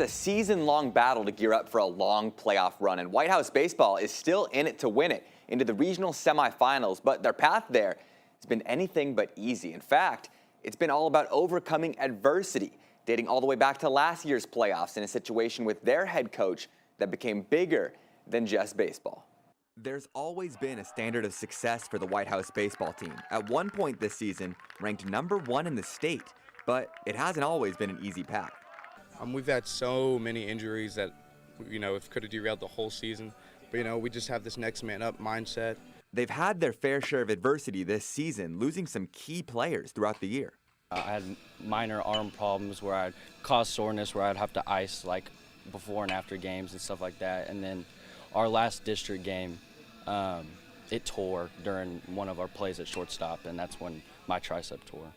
A season-long battle to gear up for a long playoff run, and Whitehouse Baseball is still in it to win it into the regional semifinals, but their path there has been anything but easy. In fact, it's been all about overcoming adversity, dating all the way back to last year's playoffs in a situation with their head coach that became bigger than just baseball. There's always been a standard of success for the Whitehouse Baseball team. At one point this season, ranked #1 in the state, but it hasn't always been an easy path. We've had so many injuries that, it could have derailed the whole season. But, we just have this next man up mindset. They've had their fair share of adversity this season, losing some key players throughout the year. I had minor arm problems where I'd cause soreness, where I'd have to ice like before and after games and stuff like that. And then our last district game, it tore during one of our plays at shortstop, and that's when my tricep tore.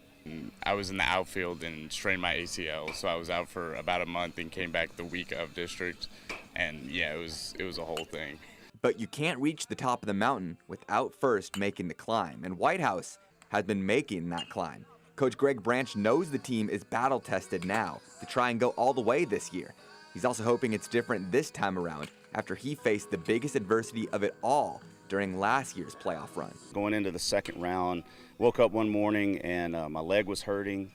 I was in the outfield and strained my ACL, so I was out for about a month and came back the week of district, and yeah, it was a whole thing. But you can't reach the top of the mountain without first making the climb, and Whitehouse has been making that climb. Coach Greg Branch knows the team is battle-tested now to try and go all the way this year. He's also hoping it's different this time around after he faced the biggest adversity of it all during last year's playoff run. Going into the second round, woke up one morning and my leg was hurting.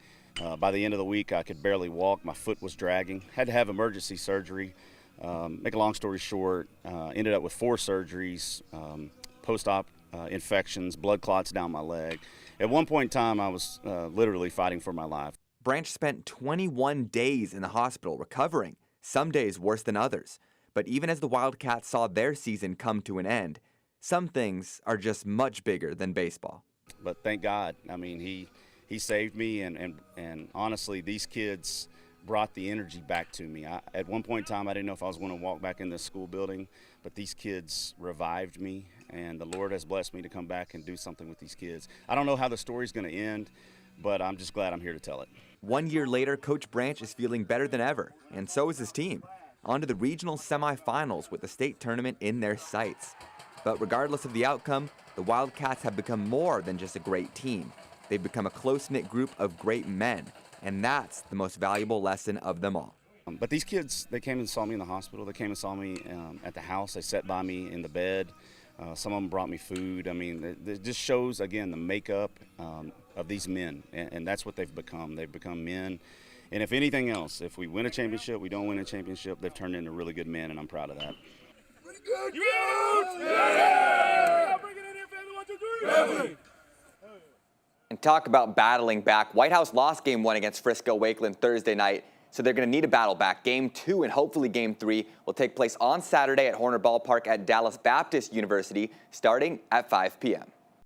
By the end of the week, I could barely walk. My foot was dragging. Had to have emergency surgery. Make a long story short, ended up with 4 surgeries, post-op infections, blood clots down my leg. At one point in time, I was literally fighting for my life. Branch spent 21 days in the hospital recovering, some days worse than others. But even as the Wildcats saw their season come to an end, some things are just much bigger than baseball. But thank God, I mean, he saved me, and honestly, these kids brought the energy back to me. At one point in time, I didn't know if I was going to walk back in this school building, but these kids revived me, and the Lord has blessed me to come back and do something with these kids. I don't know how the story's going to end, but I'm just glad I'm here to tell it. 1 year later, Coach Branch is feeling better than ever, and so is his team. On to the regional semifinals with the state tournament in their sights. But regardless of the outcome, the Wildcats have become more than just a great team. They've become a close-knit group of great men, and that's the most valuable lesson of them all. But these kids, they came and saw me in the hospital. They came and saw me at the house. They sat by me in the bed. Some of them brought me food. I mean, it just shows, again, the makeup of these men, and that's what they've become. They've become men. And if anything else, if we win a championship, we don't win a championship, they've turned into really good men, and I'm proud of that. And talk about battling back. Whitehouse lost Game 1 against Frisco Wakeland Thursday night, so they're going to need a battle back. Game 2 and hopefully Game 3 will take place on Saturday at Horner Ballpark at Dallas Baptist University starting at 5 p.m.